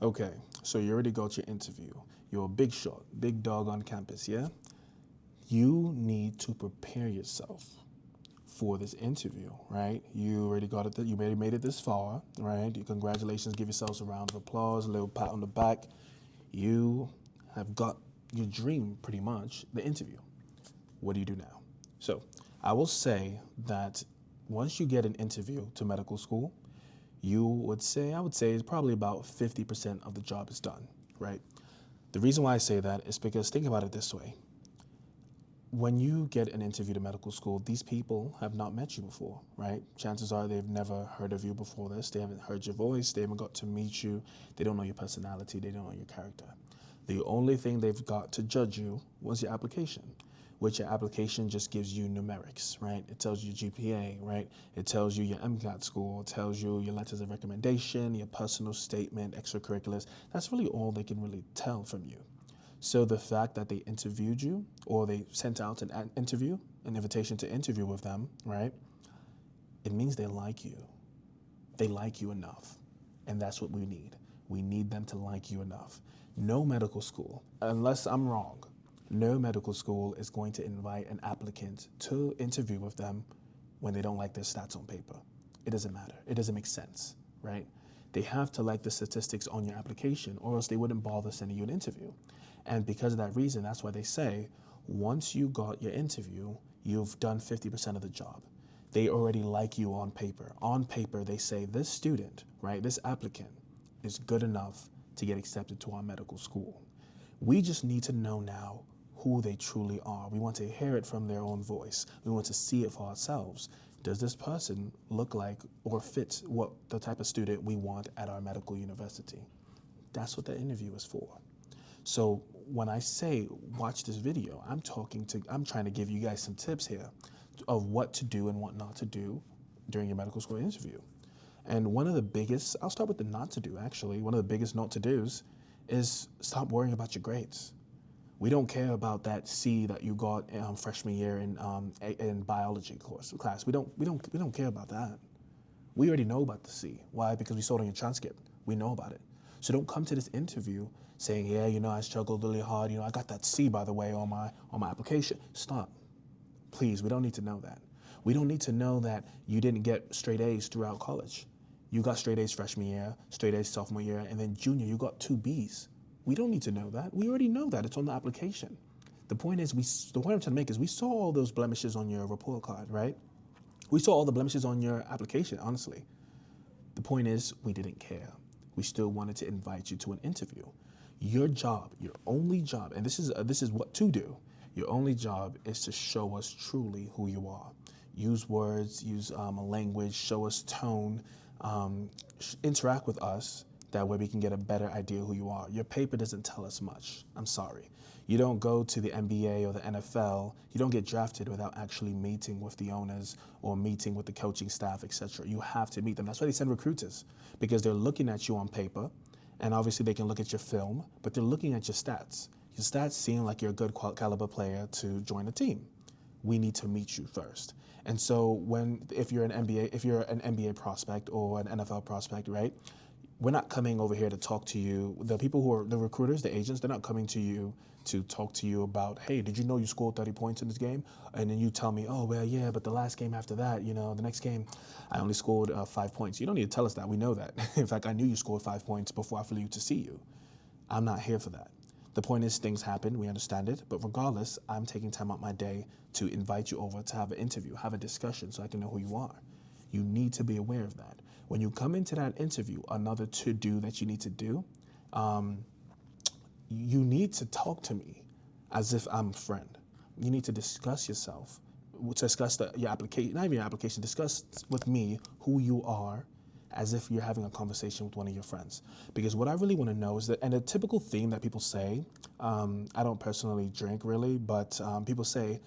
Okay, so you already got your interview. You're a big shot, big dog on campus, yeah? You need to prepare yourself for this interview, right? You already got it, you already made it this far, right? Congratulations, give yourselves a round of applause, a little pat on the back. You have got your dream pretty much, the interview. What do you do now? So I will say that once you get an interview to medical school, I would say it's probably about 50% of the job is done, right? The reason why I say that is because think about it this way. When you get an interview to medical school, these people have not met you before, right? Chances are they've never heard of you before this. They haven't heard your voice. They haven't got to meet you. They don't know your personality. They don't know your character. The only thing they've got to judge you was your application, which your application just gives you numerics, right? It tells you GPA, right? It tells you your MCAT score, it tells you your letters of recommendation, your personal statement, extracurriculars. That's really all they can really tell from you. So the fact that they interviewed you or they sent out an interview, an invitation to interview with them, right? It means they like you. They like you enough. And that's what we need. We need them to like you enough. No medical school, unless I'm wrong, no medical school is going to invite an applicant to interview with them when they don't like their stats on paper. It doesn't matter. It doesn't make sense, right? They have to like the statistics on your application or else they wouldn't bother sending you an interview. And because of that reason, that's why they say once you got your interview, you've done 50% of the job. They already like you on paper. On paper, they say this student, right, this applicant is good enough to get accepted to our medical school. We just need to know now who they truly are. We want to hear it from their own voice. We want to see it for ourselves. Does this person look like or fit what the type of student we want at our medical university? That's what the interview is for. So when I say watch this video, I'm trying to give you guys some tips here of what to do and what not to do during your medical school interview. And one of the biggest, I'll start with the not to do actually, one of the biggest not to do's is stop worrying about your grades. We don't care about that C that you got freshman year in biology class. We don't care about that. We already know about the C. Why? Because we saw it on your transcript. We know about it. So don't come to this interview saying, yeah, I struggled really hard. I got that C, by the way, on my application. Stop. Please, we don't need to know that. We don't need to know that you didn't get straight A's throughout college. You got straight A's freshman year, straight A's sophomore year, and then junior, you got 2 B's. We don't need to know that. We already know that. It's on the application. The point I'm trying to make is we saw all those blemishes on your report card, right? We saw all the blemishes on your application, honestly. The point is, we didn't care. We still wanted to invite you to an interview. Your job, your only job, and this is what to do. Your only job is to show us truly who you are. Use words, use a language, show us tone, interact with us. That way we can get a better idea who you are. Your paper doesn't tell us much. I'm sorry. You don't go to the NBA or the NFL. You don't get drafted without actually meeting with the owners or meeting with the coaching staff, etc. You have to meet them. That's why they send recruiters, because they're looking at you on paper, and obviously they can look at your film, but they're looking at your stats. Your stats seem like you're a good caliber player to join the team. We need to meet you first. And so if you're an NBA prospect or an NFL prospect, right? We're not coming over here to talk to you. The people who are the recruiters, the agents, they're not coming to you to talk to you about, hey, did you know you scored 30 points in this game? And then you tell me, oh, well, yeah, but the last game after that, the next game, I only scored 5 points. You don't need to tell us that. We know that. In fact, I knew you scored 5 points before I flew to see you. I'm not here for that. The point is things happen, we understand it, but regardless, I'm taking time out my day to invite you over to have an interview, have a discussion so I can know who you are. You need to be aware of that. When you come into that interview, another to-do that you need to do, you need to talk to me as if I'm a friend. You need to discuss yourself, discuss your application, not even your application, discuss with me who you are as if you're having a conversation with one of your friends. Because what I really want to know is that, and a typical theme that people say, I don't personally drink really, but people say,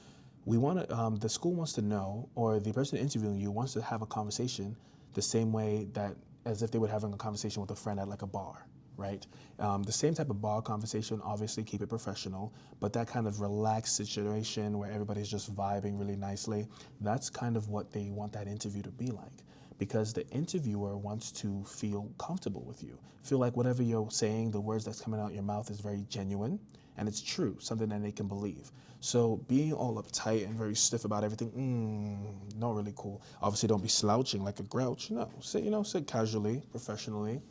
the school wants to know, or the person interviewing you wants to have a conversation the same way that as if they were having a conversation with a friend at like a bar, right? The same type of bar conversation, obviously keep it professional, but that kind of relaxed situation where everybody's just vibing really nicely, that's kind of what they want that interview to be like. because the interviewer wants to feel comfortable with you, feel like whatever you're saying, the words that's coming out your mouth is very genuine and it's true, something that they can believe. So being all uptight and very stiff about everything, not really cool. Obviously, don't be slouching like a grouch. No, sit casually, professionally,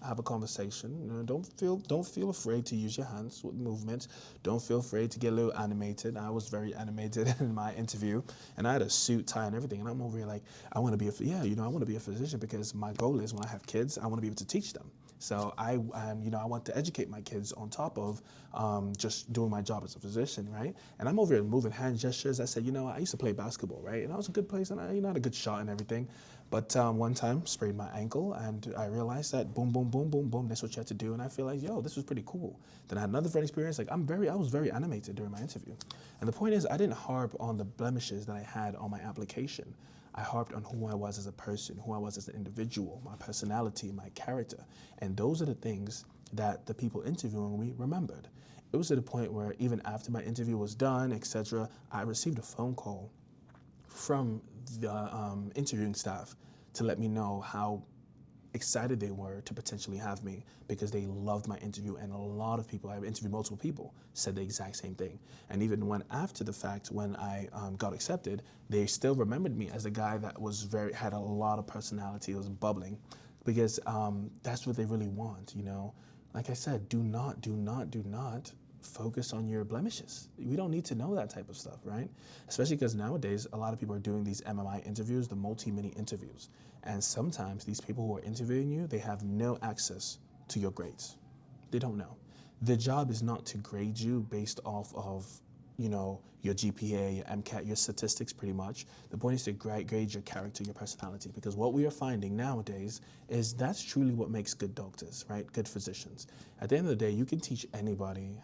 have a conversation. Don't feel afraid to use your hands with movements. Don't feel afraid to get a little animated. I was very animated in my interview, and I had a suit, tie, and everything. And I'm over here like, I want to be I want to be a physician because my goal is when I have kids, I want to be able to teach them. So I want to educate my kids on top of just doing my job as a physician, right? And I'm over here moving hand gestures. I said, I used to play basketball, right? And I was a good player, and I had a good shot and everything. But one time, sprained my ankle, and I realized that boom, boom, boom, boom, boom, that's what you had to do. And I feel like, this was pretty cool. Then I had another friend experience. Like I was very animated during my interview. And the point is, I didn't harp on the blemishes that I had on my application. I harped on who I was as a person, who I was as an individual, my personality, my character. And those are the things that the people interviewing me remembered. It was to the point where even after my interview was done, etc., I received a phone call from the interviewing staff to let me know how excited they were to potentially have me because they loved my interview, and a lot of people, I've interviewed multiple people, said the exact same thing. And even when after the fact, when I got accepted, they still remembered me as a guy that had a lot of personality, was bubbling, because that's what they really want, Like I said, do not focus on your blemishes. We don't need to know that type of stuff, right? Especially because nowadays, a lot of people are doing these MMI interviews, the multi-mini interviews. And sometimes these people who are interviewing you, they have no access to your grades. They don't know. The job is not to grade you based off of, your GPA, your MCAT, your statistics pretty much. The point is to grade your character, your personality, because what we are finding nowadays is that's truly what makes good doctors, right? Good physicians. At the end of the day, you can teach anybody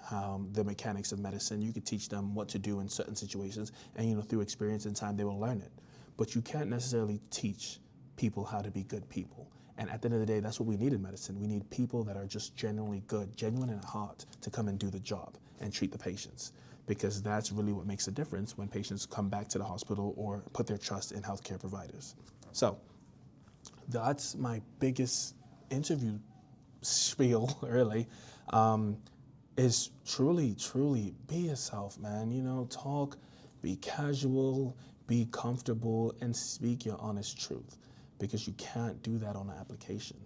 the mechanics of medicine. You can teach them what to do in certain situations, and through experience and time, they will learn it. But you can't necessarily teach people how to be good people. And at the end of the day, that's what we need in medicine. We need people that are just genuinely good, genuine in heart, to come and do the job and treat the patients. Because that's really what makes a difference when patients come back to the hospital or put their trust in healthcare providers. So that's my biggest interview spiel, really, is truly be yourself, man. Talk, be casual, be comfortable, and speak your honest truth, because you can't do that on an application.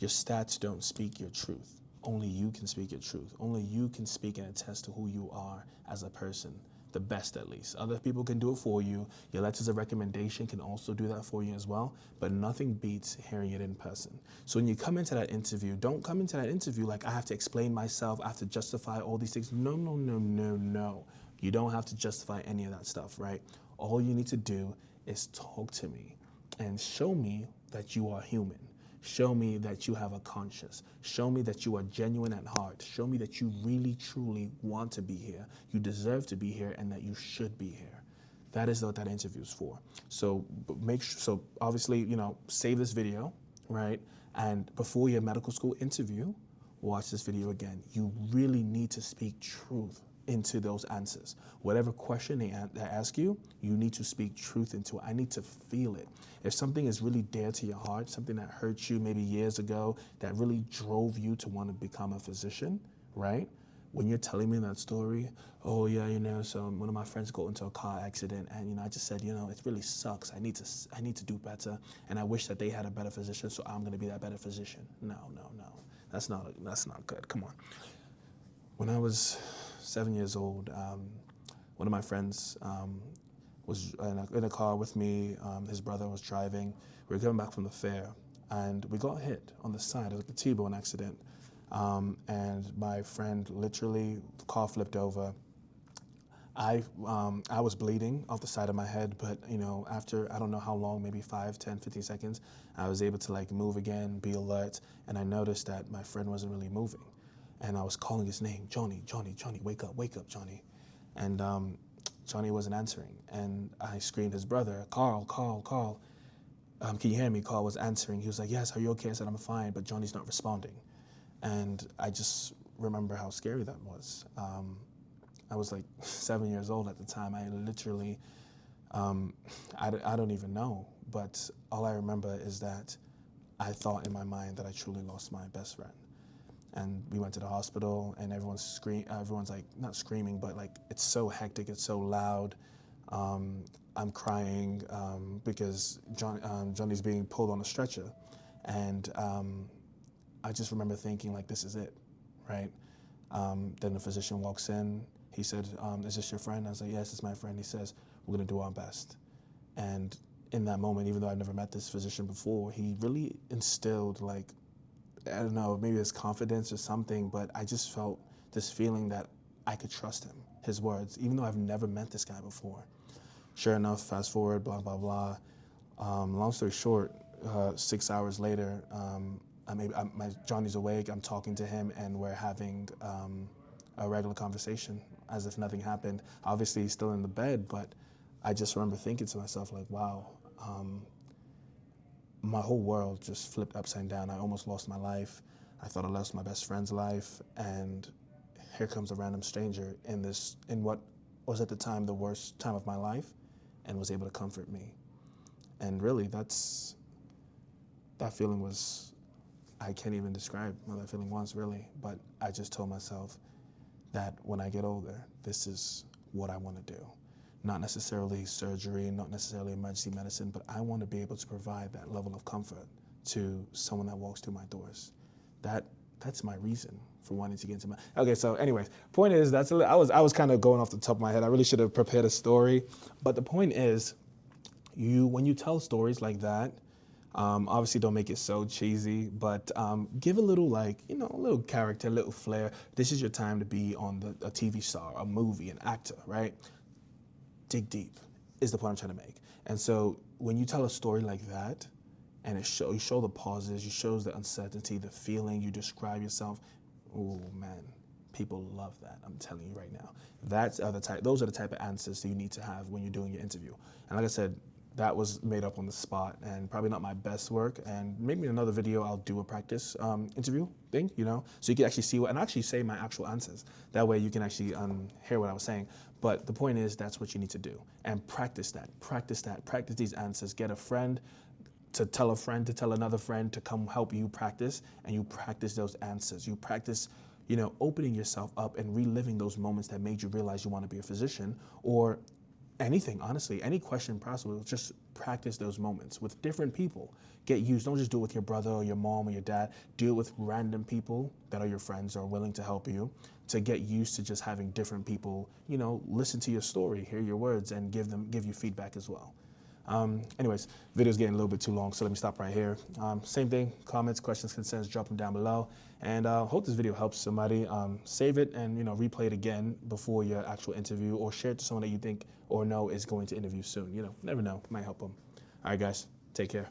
Your stats don't speak your truth. Only you can speak your truth. Only you can speak and attest to who you are as a person, the best at least. Other people can do it for you. Your letters of recommendation can also do that for you as well, but nothing beats hearing it in person. So when you come into that interview, don't come into that interview like I have to explain myself, I have to justify all these things. No. You don't have to justify any of that stuff, right? All you need to do is talk to me and show me that you are human. Show me that you have a conscience. Show me that you are genuine at heart. Show me that you really, truly want to be here. You deserve to be here, and that you should be here. That is what that interview is for. So obviously, save this video, right? And before your medical school interview, watch this video again. You really need to speak truth into those answers. Whatever question they ask you, you need to speak truth into it. I need to feel it. If something is really dear to your heart, something that hurt you maybe years ago, that really drove you to want to become a physician, right? When you're telling me that story, oh yeah, so one of my friends got into a car accident, and I just said, it really sucks. I need to do better, and I wish that they had a better physician, so I'm going to be that better physician. No. That's not good. Come on. When I was 7 years old, one of my friends was in a car with me. His brother was driving. We were coming back from the fair, and we got hit on the side. It was like a T-bone accident. And my friend, literally, the car flipped over. I was bleeding off the side of my head, but after I don't know how long, maybe 5, 10, 15 seconds, I was able to move again, be alert, and I noticed that my friend wasn't really moving. And I was calling his name, Johnny, wake up, Johnny. And Johnny wasn't answering. And I screamed his brother, Carl. Can you hear me? Carl was answering. He was like, yes, are you okay? I said, I'm fine, but Johnny's not responding. And I just remember how scary that was. I was like 7 years old at the time. I literally Um, I don't even know, but all I remember is that I thought in my mind that I truly lost my best friend. And we went to the hospital, and everyone's like, not screaming, but like, it's so hectic, it's so loud. I'm crying because Johnny's being pulled on a stretcher. And I just remember thinking, like, this is it, right? Then the physician walks in. He said, is this your friend? I was like, yes, it's my friend. He says, we're going to do our best. And in that moment, even though I've never met this physician before, he really instilled, like, I don't know, maybe it's confidence or something, but I just felt this feeling that I could trust him, his words, even though I've never met this guy before. Sure enough, fast forward, blah, blah, blah. Long story short, 6 hours later, my Johnny's awake, I'm talking to him, and we're having a regular conversation as if nothing happened. Obviously, he's still in the bed, but I just remember thinking to myself, like, wow, my whole world just flipped upside down. I almost lost my life. I thought I lost my best friend's life, and here comes a random stranger in what was at the time the worst time of my life, and was able to comfort me. And really, that feeling was, I can't even describe what that feeling was, really. But I just told myself that when I get older, this is what I want to do. Not necessarily surgery, not necessarily emergency medicine, but I want to be able to provide that level of comfort to someone that walks through my doors. That's my reason for wanting to get into my. Okay, so anyways, point is I was kind of going off the top of my head. I really should have prepared a story, but the point is, when you tell stories like that, obviously don't make it so cheesy, but give a little, like, a little character, a little flair. This is your time to be on a TV star, a movie, an actor, right? Dig deep is the point I'm trying to make. And so when you tell a story like that, and you show the pauses, you show the uncertainty, the feeling, you describe yourself, oh man, people love that. I'm telling you right now. Those are the type of answers that you need to have when you're doing your interview. And like I said, that was made up on the spot, and probably not my best work. And maybe in another video I'll do a practice interview thing, so you can actually see and actually say my actual answers. That way you can actually hear what I was saying. But the point is, that's what you need to do, and practice that. Practice these answers. Get a friend to tell another friend to come help you practice, and you practice those answers. You practice, opening yourself up and reliving those moments that made you realize you want to be a physician, or anything, honestly, any question possible. Just practice those moments with different people. Get used. Don't just do it with your brother or your mom or your dad. Do it with random people that are your friends or willing to help you, to get used to just having different people, listen to your story, hear your words, and give you feedback as well. Anyways, video's getting a little bit too long, so let me stop right here. Same thing, comments, questions, concerns, drop them down below. And hope this video helps somebody. Save it and replay it again before your actual interview, or share it to someone that you think or know is going to interview soon. Never know, might help them. All right, guys, take care.